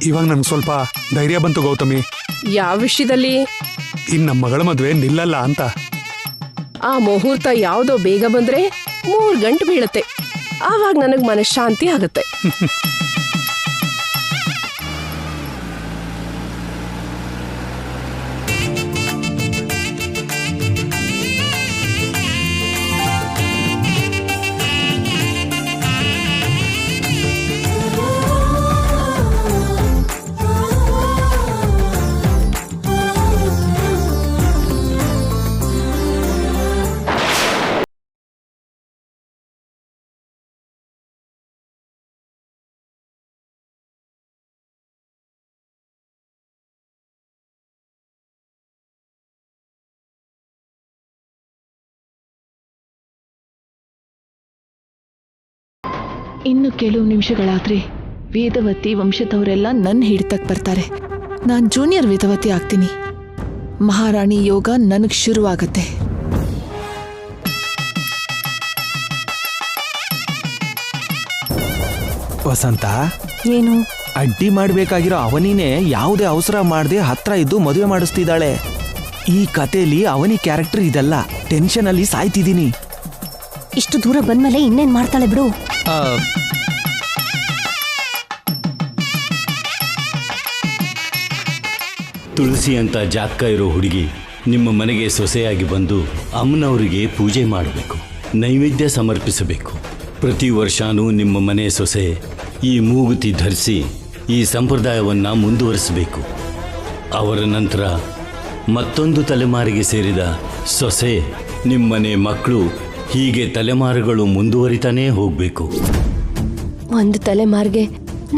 ಇವಾಗ ನನ್ಗೆ ಸ್ವಲ್ಪ ಧೈರ್ಯ ಬಂತು ಗೌತಮಿ. ಯಾವ ವಿಷಯದಲ್ಲಿ? ಇನ್ ನಮ್ಮ ಮಗಳ ಮದ್ವೆ ನಿಲ್ಲಲ್ಲ ಅಂತ. ಆ ಮುಹೂರ್ತ ಯಾವುದೋ ಬೇಗ ಬಂದ್ರೆ 3 ಗಂಟೆ ಬೀಳುತ್ತೆ. ಆವಾಗ ನನಗ್ ಮನಃಶಾಂತಿ ಆಗುತ್ತೆ. ಇನ್ನು ಕೆಲವು ನಿಮಿಷಗಳಾದ್ರೆ ವೇದವತಿ ವಂಶದವರೆಲ್ಲ ನನ್ನ ಹಿಡಿತಕ್ಕೆ ಬರ್ತಾರೆ. ನಾನು ಜೂನಿಯರ್ ವೇದವತಿ ಆಗ್ತೀನಿ. ಮಹಾರಾಣಿ ಯೋಗ ನನಗೆ ಶುರುವಾಗತ್ತೆ. ವಸಂತ, ಏನು ಅಡ್ಡಿ ಮಾಡ್ಬೇಕಾಗಿರೋ ಅವನಿನೇ ಯಾವುದೇ ಅವಸರ ಮಾಡದೆ ಹತ್ರ ಇದ್ದು ಮದುವೆ ಮಾಡಿಸ್ತಿದ್ದಾಳೆ. ಈ ಕಥೆಯಲ್ಲಿ ಅವನಿ ಕ್ಯಾರೆಕ್ಟರ್ ಇದೆಲ್ಲ. ಟೆನ್ಷನ್ ಅಲ್ಲಿ ಸಾಯ್ತಿದ್ದೀನಿ. ಇಷ್ಟು ದೂರ ಬಂದ್ಮೇಲೆ ಇನ್ನೇನ್ ಮಾಡ್ತಾಳೆ ಬಿಡು. ತುಳಸಿ ಅಂತ ಜಾಕ್ಕ ಇರೋ ಹುಡುಗಿ ನಿಮ್ಮ ಮನೆಗೆ ಸೊಸೆಯಾಗಿ ಬಂದು ಅಮ್ಮನವರಿಗೆ ಪೂಜೆ ಮಾಡಬೇಕು, ನೈವೇದ್ಯ ಸಮರ್ಪಿಸಬೇಕು. ಪ್ರತಿ ವರ್ಷನೂ ನಿಮ್ಮ ಮನೆ ಸೊಸೆ ಈ ಮೂಗುತಿ ಧರಿಸಿ ಈ ಸಂಪ್ರದಾಯವನ್ನು ಮುಂದುವರಿಸಬೇಕು. ಅವರ ನಂತರ ಮತ್ತೊಂದು ತಲೆಮಾರಿಗೆ ಸೇರಿದ ಸೊಸೆ, ನಿಮ್ಮನೆ ಮಕ್ಕಳು, ಹೀಗೆ ತಲೆಮಾರುಗಳು ಮುಂದುವರಿತಾನೇ ಹೋಗಬೇಕು. ಒಂದು ತಲೆಮಾರಿಗೆ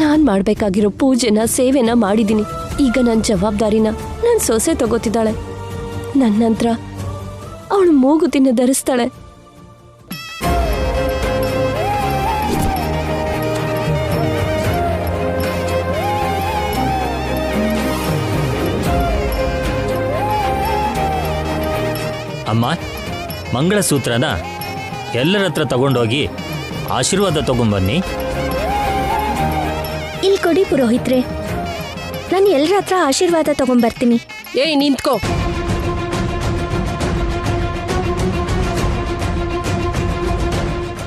ನಾನ್ ಮಾಡ್ಬೇಕಾಗಿರೋ ಪೂಜೆನ ಸೇವೆನ ಮಾಡಿದೀನಿ. ಈಗ ನನ್ನ ಜವಾಬ್ದಾರಿನ ನನ್ನ ಸೊಸೆ ತಗೋತಿದ್ದಾಳೆ. ನನ್ನ ನಂತರ ಅವಳು ಮೂಗುತಿನ ಧರಿಸ್ತಾಳೆ. ಅಮ್ಮ, ಮಂಗಳಸೂತ್ರನ ಎಲ್ಲರ ಹತ್ರ ತಗೊಂಡೋಗಿ ಆಶೀರ್ವಾದ ತಗೊಂಬನ್ನಿ. ಇಲ್ಲಿ ಕೊಡಿ ಪುರೋಹಿತ್ರೆ, ನಾನು ಎಲ್ಲರ ಹತ್ರ ಆಶೀರ್ವಾದ ತಗೊಂಡ್ಬರ್ತೀನಿ. ಏಯ್ ನಿಂತ್ಕೋ.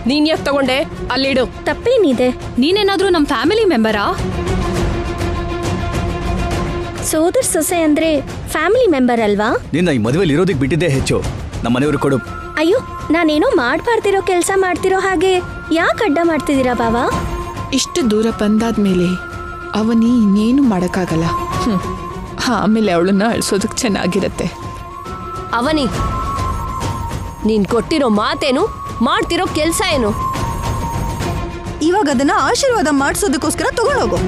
ನೀನ್ ಯಾಕೆ ತಗೊಂಡೆ? ಅಲ್ಲಿಡು. ತಪ್ಪೇನಿದೆ? ನೀನೇನಾದ್ರೂ ನಮ್ಮ ಫ್ಯಾಮಿಲಿ ಮೆಂಬರಾ? ಸೋದರ ಸೊಸೆ ಅಂದ್ರೆ ಫ್ಯಾಮಿಲಿ ಮೆಂಬರ್ ಅಲ್ವಾ? ನಿನ್ನ ಈ ಮದುವೆಲಿ ಇರೋದಕ್ಕೆ ಬಿಟ್ಟಿದ್ದೇ ಹೆಚ್ಚು. ನಮ್ಮ ಮನೆಯವರು ಕೊಡು. ಅಯ್ಯೋ, ನಾನೇನೋ ಮಾಡ್ಬಾರ್ದಿರೋ ಕೆಲಸ ಮಾಡ್ತಿರೋ ಹಾಗೆ ಯಾಕೆ ಅಡ್ಡ ಮಾಡ್ತಿದ್ದೀರಾ ಬಾವಾ? ಇಷ್ಟು ದೂರ ಬಂದಾದ್ಮೇಲೆ ಅವನಿ ಇನ್ನೇನು ಮಾಡೋಕ್ಕಾಗಲ್ಲ. ಆಮೇಲೆ ಅವಳನ್ನ ಅಳಿಸೋದಕ್ಕೆ ಚೆನ್ನಾಗಿರತ್ತೆ. ಅವನಿ, ನೀನ್ ಕೊಟ್ಟಿರೋ ಮಾತೇನು, ಮಾಡ್ತಿರೋ ಕೆಲ್ಸ ಏನು? ಇವಾಗ ಅದನ್ನ ಆಶೀರ್ವಾದ ಮಾಡಿಸೋದಕ್ಕೋಸ್ಕರ ತಗೊಂಡೋಗು.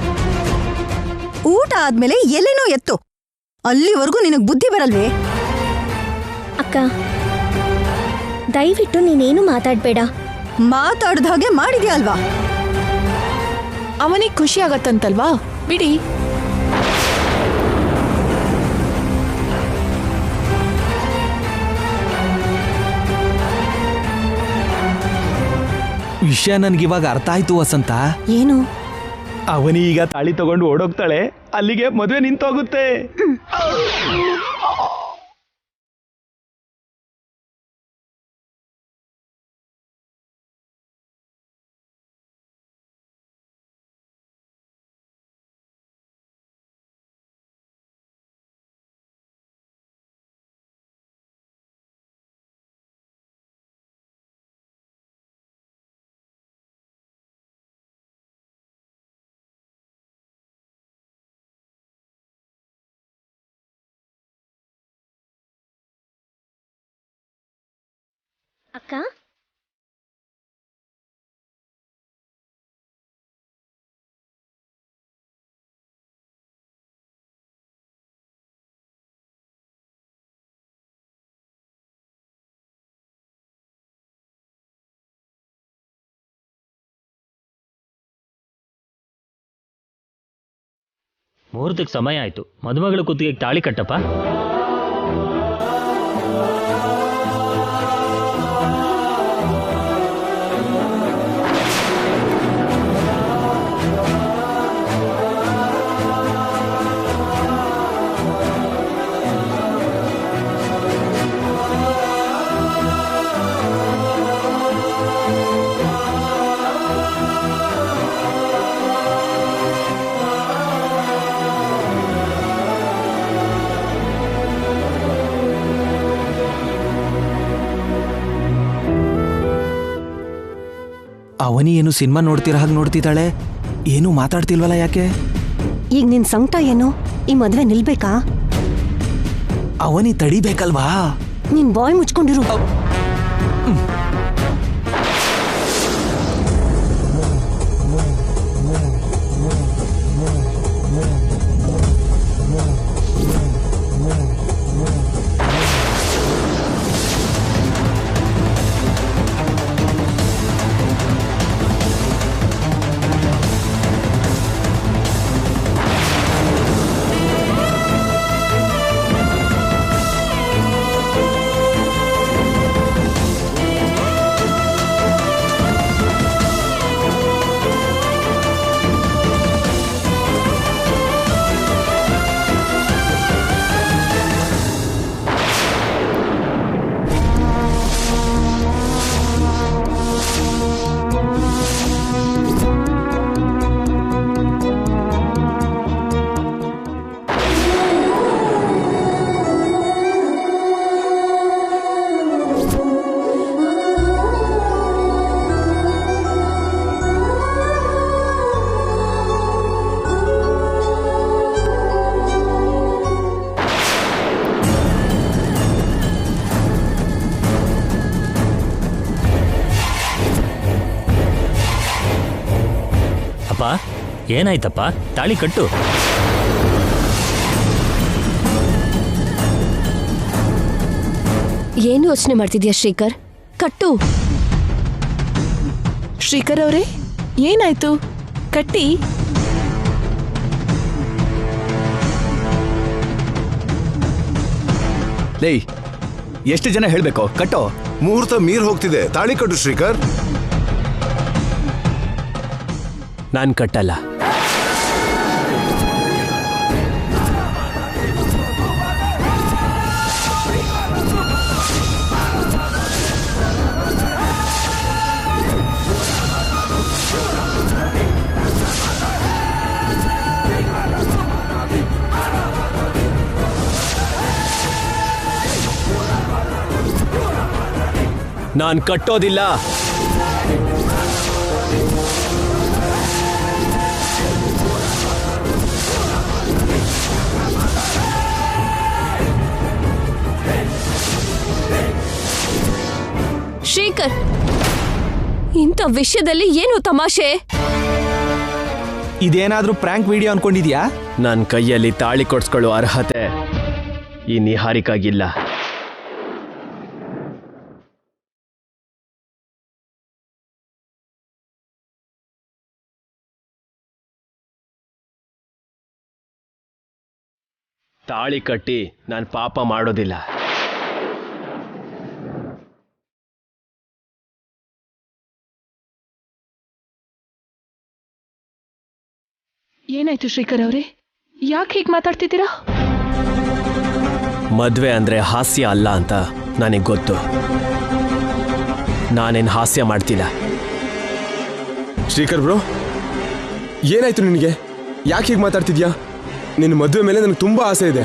ಊಟ ಆದ್ಮೇಲೆ ಎಲೆನೋ ಎತ್ತು. ಅಲ್ಲಿವರೆಗೂ ನಿನಗ್ ಬುದ್ಧಿ ಬರಲ್ವೇ? ಅಕ್ಕ, ದಯವಿಟ್ಟು ನೀನೇನು ಮಾತಾಡ್ಬೇಡ. ಮಾತಾಡ್ದ ಹಾಗೆ ಮಾಡಿದ್ಯಾ ಅಲ್ವಾ? ಅವನಿಗೆ ಖುಷಿ ಆಗತ್ತಂತಲ್ವಾ, ಬಿಡಿ. ವಿಷಯ ನನ್ಗಿವಾಗ ಅರ್ಥ ಆಯ್ತು ವಸಂತ. ಏನು? ಅವನಿ ಈಗ ತಾಳಿ ತಗೊಂಡು ಓಡೋಗ್ತಾಳೆ. ಅಲ್ಲಿಗೆ ಮದುವೆ ನಿಂತೋಗುತ್ತೆ. ಅಕ್ಕ, ಮುಹೂರ್ತಕ್ಕೆ ಸಮಯ ಆಯ್ತು. ಮದುಮಗಳ ಕುತ್ತಿಗೆ ತಾಳಿ ಕಟ್ಟಪ್ಪ. ಅವನಿ ಏನು ಸಿನಿಮಾ ನೋಡ್ತಿರೋ ಹಾಗೆ ನೋಡ್ತಿದ್ದಾಳೆ, ಏನು ಮಾತಾಡ್ತಿಲ್ವಲ್ಲ ಯಾಕೆ? ಈಗ ನಿನ್ ಸಂಕಟ ಏನು? ಈ ಮದ್ವೆ ನಿಲ್ಬೇಕಾ? ಅವನಿ ತಡಿಬೇಕಲ್ವಾ? ನಿನ್ ಬಾಯ್ ಮುಚ್ಕೊಂಡಿರು. ಏನಾಯ್ತಪ್ಪ? ತಾಳಿ ಕಟ್ಟು. ಏನು ಯೋಚನೆ ಮಾಡ್ತಿದ್ಯಾ ಶ್ರೀಕರ್? ಕಟ್ಟು. ಶ್ರೀಕರ್ ಅವರೇ, ಏನಾಯ್ತು? ಕಟ್ಟಿ. ಲೇ, ಎಷ್ಟು ಜನ ಹೇಳ್ಬೇಕು? ಕಟ್ಟೋ. ಮುಹೂರ್ತ ಮೀರ್ ಹೋಗ್ತಿದೆ, ತಾಳಿ ಕಟ್ಟು ಶ್ರೀಕರ್. ನಾನ್ ಕಟ್ಟಲ್ಲ. ನಾನ್ ಕಟ್ಟೋದಿಲ್ಲ. ಶ್ರೀಕರ್, ಇಂಥ ವಿಷಯದಲ್ಲಿ ಏನು ತಮಾಷೆ? ಇದೇನಾದ್ರೂ ಪ್ರ್ಯಾಂಕ್ ವಿಡಿಯೋ ಅನ್ಕೊಂಡಿದ್ಯಾ? ನನ್ನ ಕೈಯಲ್ಲಿ ತಾಳಿ ಕೊಡ್ಸ್ಕೊಳ್ಳೋ ಅರ್ಹತೆ ಈ ನಿಹಾರಿಕಾಗಿಲ್ಲ. ತಾಳಿ ಕಟ್ಟಿ ನಾನು ಪಾಪ ಮಾಡೋದಿಲ್ಲ. ಏನಾಯ್ತು ಶ್ರೀಕರ್ ಅವರೇ? ಯಾಕೆ ಹೀಗೆ ಮಾತಾಡ್ತಿದ್ದೀರಾ? ಮದ್ವೆ ಅಂದ್ರೆ ಹಾಸ್ಯ ಅಲ್ಲ ಅಂತ ನನಗೆ ಗೊತ್ತು. ನಾನೇನು ಹಾಸ್ಯ ಮಾಡ್ತಿಲ್ಲ. ಶ್ರೀಕರ್ ಬ್ರೋ, ಏನಾಯ್ತು ನಿನಗೆ? ಯಾಕೆ ಹೀಗೆ ಮಾತಾಡ್ತಿದ್ಯಾ? ನಿನ್ನ ಮದುವೆ ಮೇಲೆ ನನಗೆ ತುಂಬಾ ಆಸೆ ಇದೆ.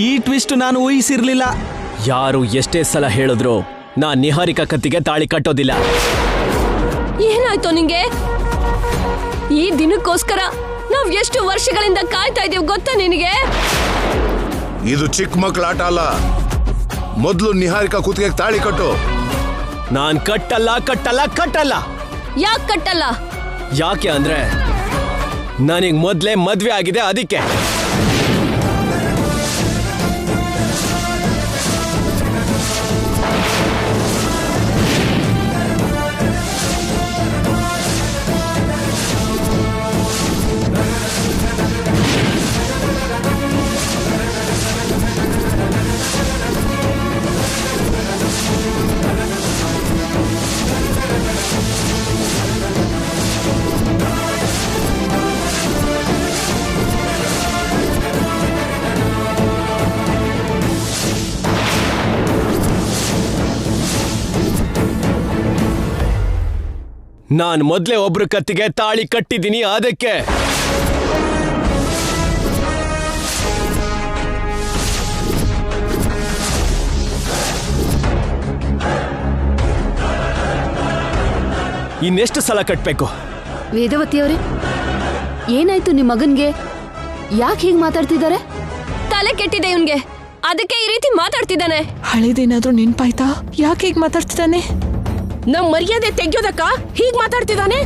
ಈ ಟ್ವಿಸ್ಟ್ ನಾನು ಊಹಿಸಿರ್ಲಿಲ್ಲ. ಯಾರು ಎಷ್ಟೇ ಸಲ ಹೇಳಿದ್ರು ನಾನ್ ನಿಹಾರಿಕಾ ಕತ್ತಿಗೆ ತಾಳಿ ಕಟ್ಟೋದಿಲ್ಲ. ಏನಾಯ್ತು ನಿಂಗೆ? ಈ ದಿನಕ್ಕೋಸ್ಕರ ನಾವ್ ಎಷ್ಟು ವರ್ಷಗಳಿಂದ ಕಾಯ್ತಾ ಇದೀವಿ ಗೊತ್ತಾ ನಿನಗೆ? ಇದು ಚಿಕ್ಕ ಮಕ್ಕಳ ಆಟ ಅಲ್ಲ. ಮೊದಲು ನಿಹಾರಿಕಾ ಕುತ್ತಿಗೆ ತಾಳಿ ಕಟ್ಟು. ನಾನ್ ಕಟ್ಟಲ್ಲ ಕಟ್ಟಲ್ಲ ಕಟ್ಟಲ್ಲ. ಯಾಕೆ ಕಟ್ಟಲ್ಲ? ಯಾಕೆ ಅಂದ್ರೆ ನನಗ್ ಮೊದ್ಲೇ ಮದ್ವೆ ಆಗಿದೆ, ಅದಕ್ಕೆ. ನಾನ್ ಮೊದ್ಲೇ ಒಬ್ರು ಕತ್ತಿಗೆ ತಾಳಿ ಕಟ್ಟಿದ್ದೀನಿ, ಅದಕ್ಕೆ. ಇನ್ನೆಷ್ಟು ಸಲ ಕಟ್ಬೇಕು? ವೇದವತಿಯವರೇ, ಏನಾಯ್ತು ನಿಮ್ಮ ಮಗನ್ಗೆ? ಯಾಕೆ ಹೀಗೆ ಮಾತಾಡ್ತಿದ್ದಾರೆ? ತಲೆ ಕೆಟ್ಟಿದೆ ಇವನ್ಗೆ, ಅದಕ್ಕೆ ಈ ರೀತಿ ಮಾತಾಡ್ತಿದ್ದಾನೆ. ಹಳೇದೇನಾದ್ರೂ ನೆನ್ಪಾಯ್ತಾ? ಯಾಕೆ ಹೀಗೆ ಮಾತಾಡ್ತಿದ್ದಾನೆ? ನಮ್ ಮರ್ಯಾದೆ ತೆಗ್ಯೋದಕ್ಕ ಹೀಗ್ ಮಾತಾಡ್ತಿದ್ದಾನೆ.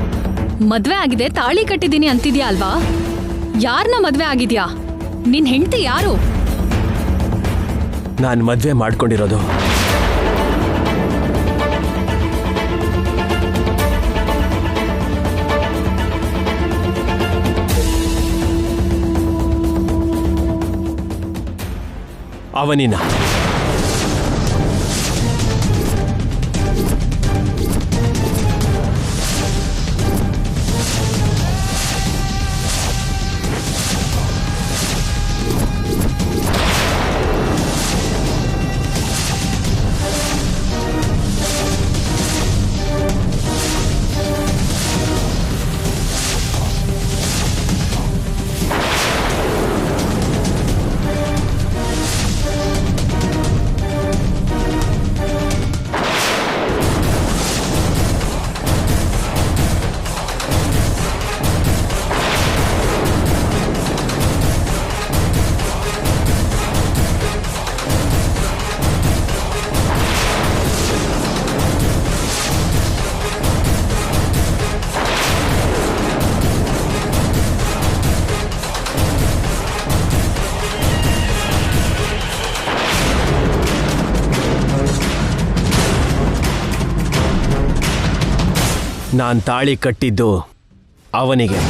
ಮದ್ವೆ ಆಗಿದೆ, ತಾಳಿ ಕಟ್ಟಿದೀನಿ ಅಂತಿದ್ಯಾ ಅಲ್ವಾ? ಯಾರನ್ನ ಮದ್ವೆ ಆಗಿದ್ಯಾ? ನಿನ್ ಹೆಂಡತಿ ಯಾರು? ನಾನು ಮದ್ವೆ ಮಾಡ್ಕೊಂಡಿರೋದು ಅವನಿನ. ನಾನ್ ತಾಳಿ ಕಟ್ಟಿದ್ದು ಅವನಿಗೆ.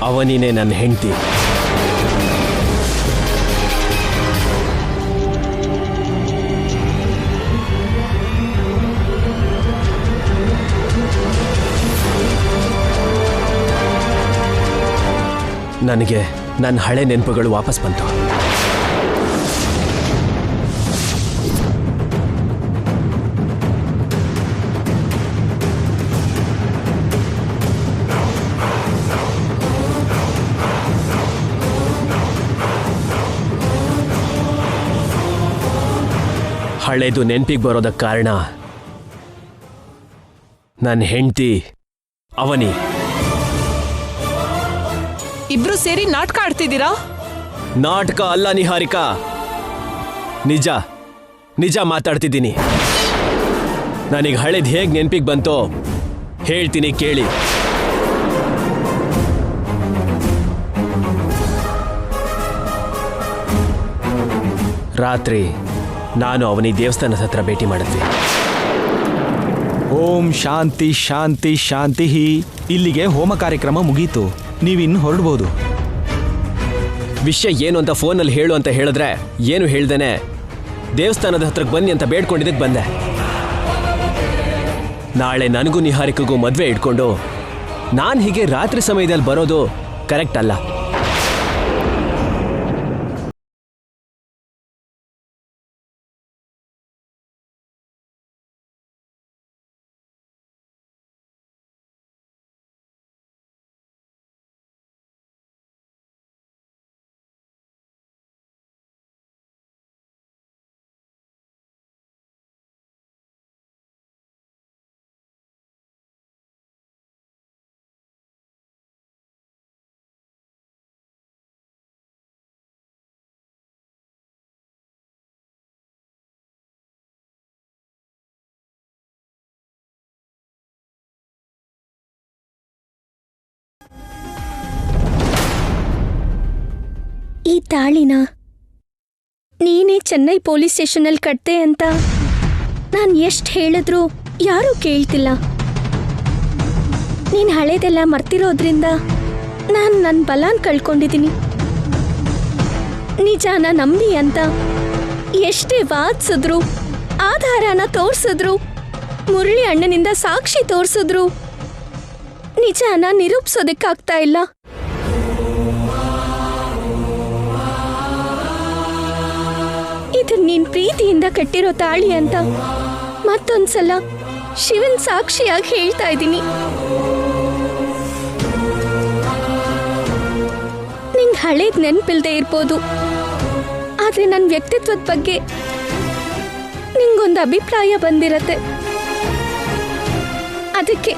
ಅವನಿನೇ ನನ್ನ ಹೆಂಡತಿ. ನನಗೆ ನನ್ನ ಹಳೆ ನೆನಪುಗಳು ವಾಪಸ್ ಬಂತು. ಹಳೆದು ನೆನಪಿಗೆ ಬರೋದಕ್ಕೆ ಕಾರಣ ನನ್ನ ಹೆಂಡತಿ ಅವನಿ. ಇಬ್ರು ಸೇರಿ ನಾಟಕ ಆಡ್ತಿದ್ದೀರಾ? ನಾಟಕ ಅಲ್ಲ ನಿಹಾರಿಕಾ, ನಿಜ ನಿಜ ಮಾತಾಡ್ತಿದ್ದೀನಿ. ನನಗೆ ಹಳೆದು ಹೇಗೆ ನೆನಪಿಗೆ ಬಂತೋ ಹೇಳ್ತೀನಿ ಕೇಳಿ. ರಾತ್ರಿ ನಾನು ಅವನಿ ದೇವಸ್ಥಾನದ ಹತ್ರ ಭೇಟಿ ಮಾಡಿದ್ವಿ. ಓಂ ಶಾಂತಿ ಶಾಂತಿ ಶಾಂತಿ. ಇಲ್ಲಿಗೆ ಹೋಮ ಕಾರ್ಯಕ್ರಮ ಮುಗೀತು, ನೀವಿನ್ನು ಹೊರಡ್ಬೋದು. ವಿಷಯ ಏನು ಅಂತ ಫೋನಲ್ಲಿ ಹೇಳು ಅಂತ ಹೇಳಿದ್ರೆ ಏನು ಹೇಳ್ದೇನೆ ದೇವಸ್ಥಾನದ ಹತ್ರಕ್ಕೆ ಬನ್ನಿ ಅಂತ ಬೇಡ್ಕೊಂಡಿದ್ದಕ್ಕೆ ಬಂದೆ. ನಾಳೆ ನನಗೂ ನಿಹಾರಿಕೆಗೂ ಮದುವೆ ಇಟ್ಕೊಂಡು ನಾನು ಹೀಗೆ ರಾತ್ರಿ ಸಮಯದಲ್ಲಿ ಬರೋದು ಕರೆಕ್ಟ್ ಅಲ್ಲ. ಈ ತಾಳಿನ ನೀನೇ ಚೆನ್ನೈ ಪೊಲೀಸ್ ಸ್ಟೇಷನಲ್ಲಿ ಕಟ್ತೆ ಅಂತ ನಾನು ಎಷ್ಟು ಹೇಳಿದ್ರೂ ಯಾರೂ ಕೇಳ್ತಿಲ್ಲ. ನೀನು ಹಳೇದೆಲ್ಲ ಮರ್ತಿರೋದ್ರಿಂದ ನಾನು ನನ್ನ ಬಲಾನ್ ಕಳ್ಕೊಂಡಿದ್ದೀನಿ. ನಿಜಾನ ನಂಬಿ ಅಂತ ಎಷ್ಟೇ ವಾದಿಸಿದ್ರು, ಆಧಾರನ ತೋರಿಸಿದ್ರು, ಮುರಳಿ ಅಣ್ಣನಿಂದ ಸಾಕ್ಷಿ ತೋರಿಸಿದ್ರು ನಿಜಾನ ನಿರೂಪಿಸೋದಕ್ಕಾಗ್ತಾ ಇಲ್ಲ. ಇದು ನೀನ್ ಪ್ರೀತಿಯಿಂದ ಕಟ್ಟಿರೋ ತಾಳಿ ಅಂತ ಮತ್ತೊಂದ್ಸಲ ಶಿವನ್ ಸಾಕ್ಷಿಯಾಗಿ ಹೇಳ್ತಾ ಇದ್ದೀನಿ. ನಿಂಗೆ ಹಳೇದ್ ನೆನ್ಪಿಲ್ದೆ ಇರ್ಬೋದು, ಆದ್ರೆ ನನ್ನ ವ್ಯಕ್ತಿತ್ವದ ಬಗ್ಗೆ ನಿಂಗೊಂದು ಅಭಿಪ್ರಾಯ ಬಂದಿರತ್ತೆ. ಅದಕ್ಕೆ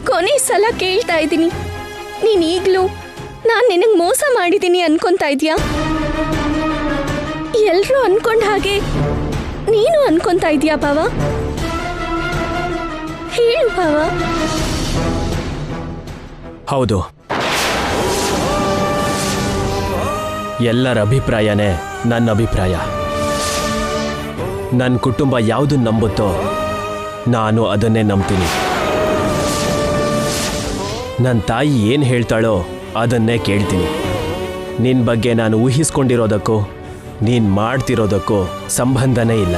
ಕೊನೆ ಸಲ ಕೇಳ್ತಾ ಇದ್ದೀನಿ, ನೀನ್ ಈಗ್ಲೂ ನಾನ್ ನಿನಗ್ ಮೋಸ ಮಾಡಿದ್ದೀನಿ ಅನ್ಕೊಂತಾ ಇದ್ಯಾ? ಎಲ್ರೂ ಅನ್ಕೊಂಡ ಹಾಗೆ ನೀನು ಅನ್ಕೊಂತಾ ಇದ್ಯಾ ಭಾವ? ಹೇಳು ಭಾವ. ಹೌದು, ಎಲ್ಲರ ಅಭಿಪ್ರಾಯನೇ ನನ್ನ ಅಭಿಪ್ರಾಯ. ನನ್ನ ಕುಟುಂಬ ಯಾವುದನ್ನು ನಂಬುತ್ತೋ ನಾನು ಅದನ್ನೇ ನಂಬ್ತೀನಿ. ನನ್ನ ತಾಯಿ ಏನು ಹೇಳ್ತಾಳೋ ಅದನ್ನೇ ಕೇಳ್ತೀನಿ. ನಿನ್ನ ಬಗ್ಗೆ ನಾನು ಊಹಿಸ್ಕೊಂಡಿರೋದಕ್ಕೂ ನೀನು ಮಾಡ್ತಿರೋದಕ್ಕೂ ಸಂಬಂಧನೇ ಇಲ್ಲ.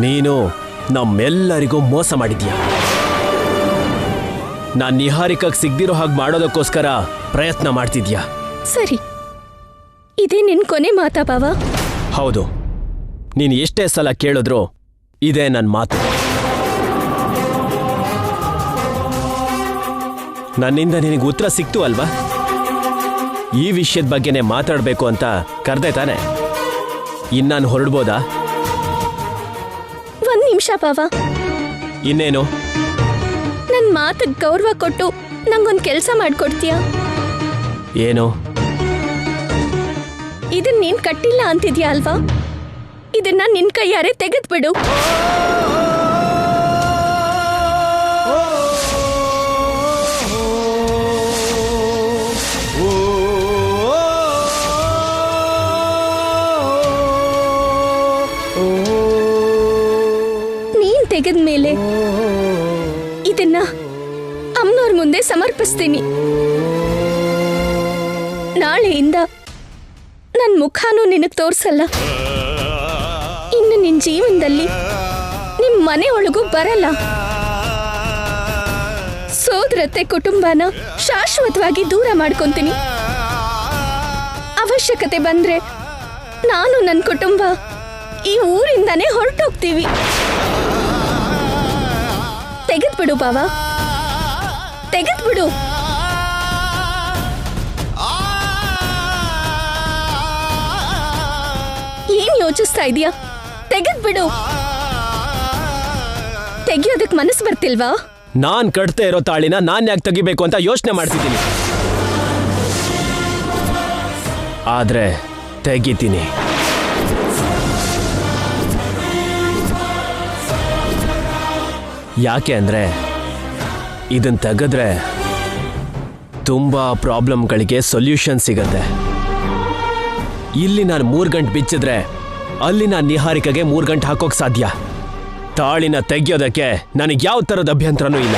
ನೀನು ನಮ್ಮೆಲ್ಲರಿಗೂ ಮೋಸ ಮಾಡಿದ್ಯಾ. ನಾನು ನಿಹಾರಿಕಾಗ್ ಸಿಗ್ದಿರೋ ಹಾಗೆ ಮಾಡೋದಕ್ಕೋಸ್ಕರ ಪ್ರಯತ್ನ ಮಾಡ್ತಿದ್ಯಾ. ಸರಿ, ಇದೇ ನಿನ್ ಕೊನೆ ಮಾತಾ ಭಾವ? ಹೌದು, ನೀನು ಎಷ್ಟೇ ಸಲ ಕೇಳಿದ್ರು ಇದೇ ನನ್ನ ಮಾತು. ನನ್ನಿಂದ ನಿನಗೆ ಉತ್ತರ ಸಿಕ್ತು ಅಲ್ವಾ? ಈ ವಿಷಯದ ಬಗ್ಗೆನೇ ಮಾತಾಡಬೇಕು ಅಂತ ಕರ್ದೆ ತಾನೆ? ಇನ್ನಾನು ಹೊರಡ್ಬೋದಾ? ಒಂದ್ ನಿಮಿಷ ಭಾವ. ಇನ್ನೇನು? ನನ್ ಮಾತಿಗೆ ಗೌರವ ಕೊಟ್ಟು ನಂಗೊಂದ್ ಕೆಲ್ಸ ಮಾಡ್ಕೊಡ್ತೀಯಾ? ಏನು? ಇದನ್ ನೀನ್ ಕಟ್ಟಿಲ್ಲ ಅಂತಿದ್ಯಾ ಅಲ್ವಾ? ಇದನ್ನ ನಿನ್ ಕೈಯಾರೆ ತೆಗೆದ್ಬಿಡು. ನೀನ್ ತೆಗೆದ್ಮೇಲೆ ಇದನ್ನ ಅಮ್ಮನವ್ರ ಮುಂದೆ ಸಮರ್ಪಿಸ್ತೀನಿ. ನಾಳೆಯಿಂದ ನನ್ ಮುಖಾನು ನಿನಗ್ ತೋರ್ಸಲ್ಲ. ಇನ್ನು ನಿನ್ ಜೀವನದಲ್ಲಿ ನಿಮ್ ಮನೆ ಒಳಗೂ ಬರಲ್ಲ. ಸೋದರತ್ತೆ ಕುಟುಂಬನ ಶಾಶ್ವತವಾಗಿ ದೂರ ಮಾಡ್ಕೊಂತೀನಿ. ಅವಶ್ಯಕತೆ ಬಂದ್ರೆ ನಾನು ನನ್ನ ಕುಟುಂಬ ಈ ಊರಿಂದಾನೇ ಹೊರಟೋಗ್ತೀವಿ. ತೆಗೆದ್ಬಿಡು ಬಾವ, ತೆಗೆದ್ಬಿಡು. ಏನ್ ಯೋಚಿಸ್ತಾ ಇದೀಯಾ? ತೆಗೆದ್ಬಿಡು. ತೆಗಿಯೋದಕ್ ಮನಸ್ಸು ಬರ್ತಿಲ್ವಾ? ನಾನ್ ಕಟ್ತಾ ಇರೋ ತಾಳಿನ ನಾನ್ ಯಾಕೆ ತೆಗಿಬೇಕು ಅಂತ ಯೋಚನೆ ಮಾಡ್ತಿದ್ದೀನಿ. ಆದ್ರೆ ತೆಗಿತೀನಿ. ಯಾಕೆ ಅಂದ್ರೆ ಇದನ್ನ ತೆಗೆದ್ರೆ ತುಂಬಾ ಪ್ರಾಬ್ಲಮ್ಗಳಿಗೆ ಸೊಲ್ಯೂಷನ್ ಸಿಗತ್ತೆ. ಇಲ್ಲಿ ನಾನು 3 ಗಂಟೆ ಬಿಚ್ಚಿದ್ರೆ ಅಲ್ಲಿ ನಾನು ನಿಹಾರಿಕೆಗೆ 3 ಗಂಟೆ ಹಾಕೋಕ್ ಸಾಧ್ಯ. ತಾಳಿನ ತೆಗಿಯೋದಕ್ಕೆ ನನಗೆ ಯಾವ ಥರದ ಅಭ್ಯಂತರನೂ ಇಲ್ಲ.